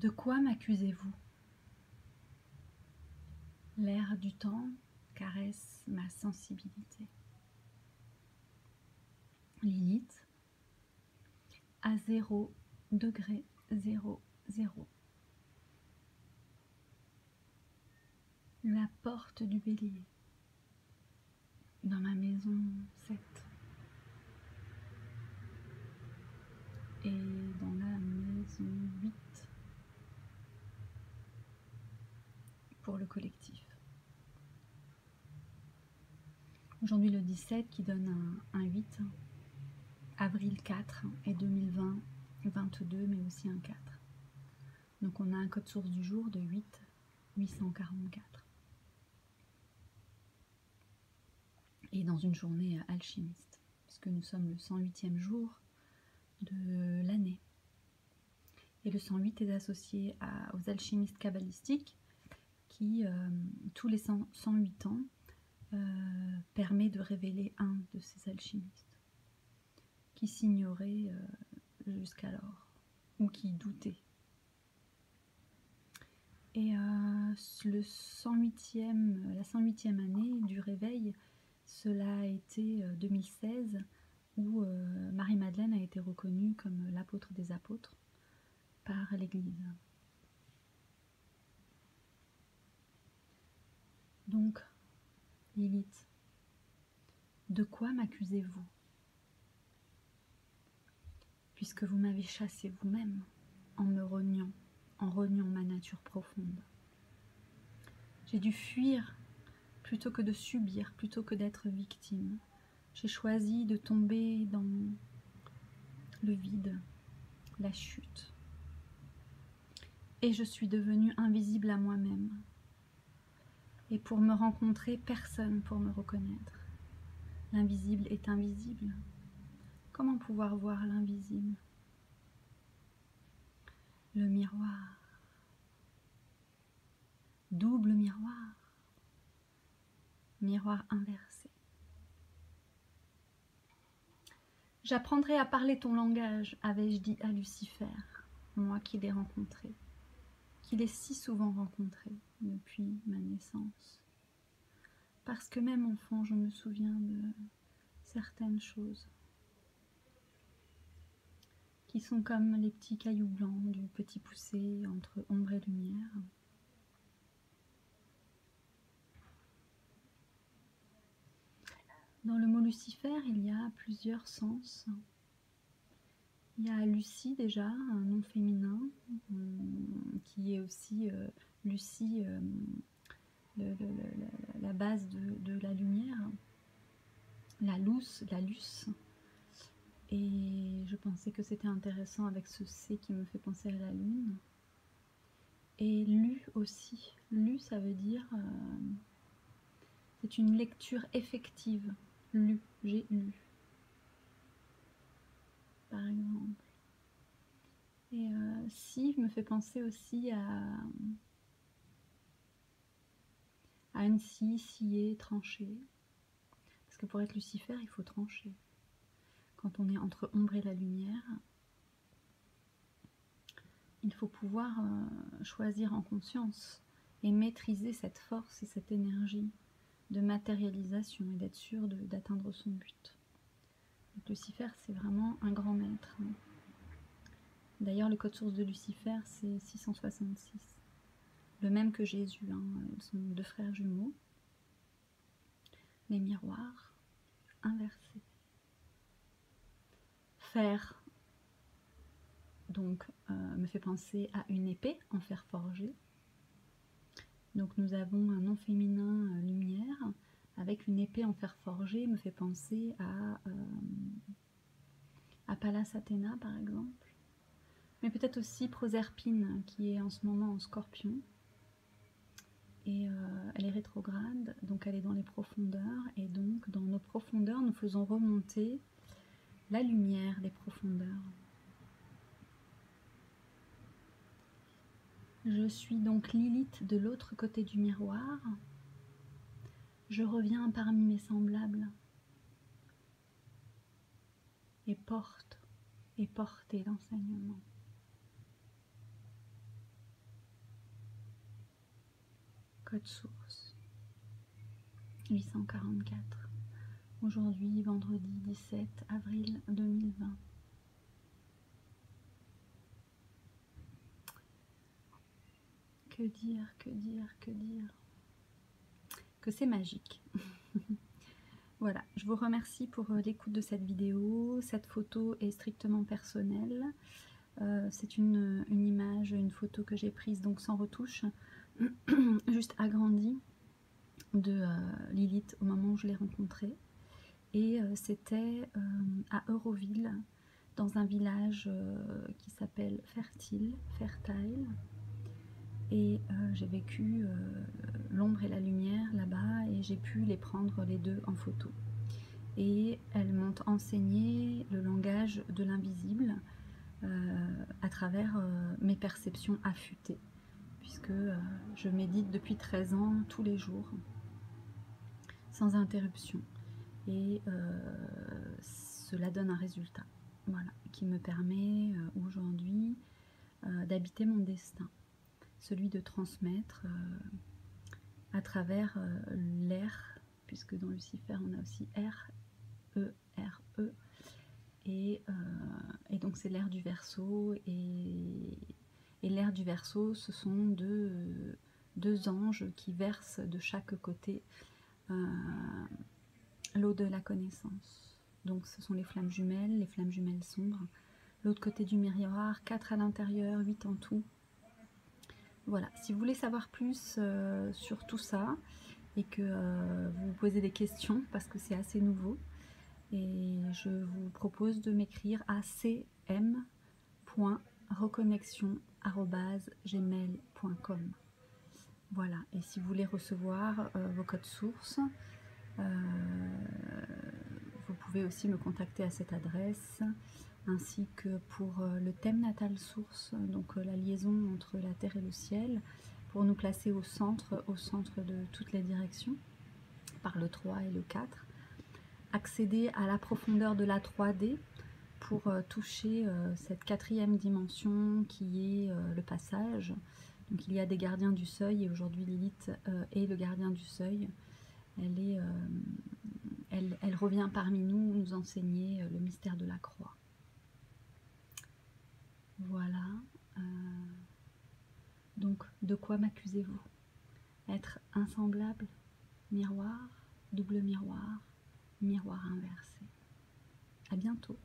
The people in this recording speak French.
De quoi m'accusez-vous? L'air du temps caresse ma sensibilité. Lilith à 0°00. La porte du bélier. Dans ma maison 7. Et dans la maison 8 pour le collectif. Aujourd'hui le 17 qui donne un 8, avril 4 et 2020, 22 mais aussi un 4. Donc on a un code source du jour de 844. Et dans une journée alchimiste, puisque nous sommes le 108e jour de l'année. Et le 108 est associé aux alchimistes kabbalistiques qui, tous les 108 ans, permet de révéler un de ces alchimistes qui s'ignorait jusqu'alors ou qui doutait. Et la 108e année du réveil, cela a été 2016 où Marie-Madeleine a été reconnue comme l'apôtre des apôtres par l'Église. Donc, Lilith, de quoi m'accusez-vous? Puisque vous m'avez chassé vous-même en me reniant, en reniant ma nature profonde. J'ai dû fuir plutôt que de subir, plutôt que d'être victime. J'ai choisi de tomber dans le vide, la chute. Et je suis devenue invisible à moi-même. Et pour me rencontrer, personne pour me reconnaître. L'invisible est invisible. Comment pouvoir voir l'invisible? Le miroir. Double miroir. Miroir inversé. J'apprendrai à parler ton langage, avais-je dit à Lucifer, moi qui l'ai rencontré, qui l'ai si souvent rencontré depuis ma naissance. Parce que même enfant, je me souviens de certaines choses qui sont comme les petits cailloux blancs du petit poussé entre ombre et lumière. Dans le mot Lucifer, il y a plusieurs sens. Il y a Lucie déjà, un nom féminin, qui est aussi Lucie, la base de la lumière, la luce. Et je pensais que c'était intéressant avec ce C qui me fait penser à la lune. Et lu aussi. Lu, ça veut dire... c'est une lecture effective. Lu, j'ai lu. Par exemple. Et si me fait penser aussi à une scie, scier, trancher. Parce que pour être Lucifer, il faut trancher. Quand on est entre ombre et la lumière, il faut pouvoir choisir en conscience et maîtriser cette force et cette énergie de matérialisation et d'être sûr d'atteindre son but. Donc Lucifer, c'est vraiment un grand maître. D'ailleurs, le code source de Lucifer, c'est 666. Le même que Jésus, hein. Ils sont deux frères jumeaux. Les miroirs inversés. Fer, donc, me fait penser à une épée en fer forgé. Donc nous avons un nom féminin lumière avec une épée en fer forgé, me fait penser à Pallas Athéna par exemple, mais peut-être aussi Proserpine qui est en ce moment en Scorpion, et elle est rétrograde, donc elle est dans les profondeurs, et donc dans nos profondeurs nous faisons remonter la lumière des profondeurs. Je suis donc Lilith de l'autre côté du miroir. Je reviens parmi mes semblables et porter l'enseignement. Code source 844. Aujourd'hui, vendredi 17 avril 2020. Que dire, que dire, que dire? Que c'est magique. Voilà, je vous remercie pour l'écoute de cette vidéo. Cette photo est strictement personnelle. C'est une image, une photo que j'ai prise donc sans retouche, juste agrandie de Lilith au moment où je l'ai rencontrée. Et c'était à Euroville, dans un village qui s'appelle Fertile. Et j'ai vécu l'ombre et la lumière là-bas et j'ai pu les prendre les deux en photo. Et elles m'ont enseigné le langage de l'invisible à travers mes perceptions affûtées, puisque je médite depuis 13 ans tous les jours, sans interruption. Et cela donne un résultat, voilà, qui me permet aujourd'hui d'habiter mon destin, celui de transmettre à travers l'air, puisque dans Lucifer on a aussi R, E, R, E, et donc c'est l'air du Verseau, et l'air du Verseau, ce sont deux anges qui versent de chaque côté l'eau de la connaissance. Donc ce sont les flammes jumelles sombres. L'autre côté du miroir, 4 à l'intérieur, 8 en tout. Voilà, si vous voulez savoir plus sur tout ça et que vous vous posez des questions parce que c'est assez nouveau, et je vous propose de m'écrire à cm.reconnexion@gmail.com. Voilà, et si vous voulez recevoir vos codes sources, vous pouvez aussi me contacter à cette adresse, ainsi que pour le thème natal source, donc la liaison entre la terre et le ciel, pour nous placer au centre de toutes les directions, par le 3 et le 4. Accéder à la profondeur de la 3D pour toucher cette 4e dimension qui est le passage. Donc il y a des gardiens du seuil, et aujourd'hui Lilith est le gardien du seuil. Elle revient parmi nous, nous enseigner le mystère de la croix. Voilà. Donc, de quoi m'accusez-vous? Être insemblable? Miroir, double miroir, miroir inversé. À bientôt.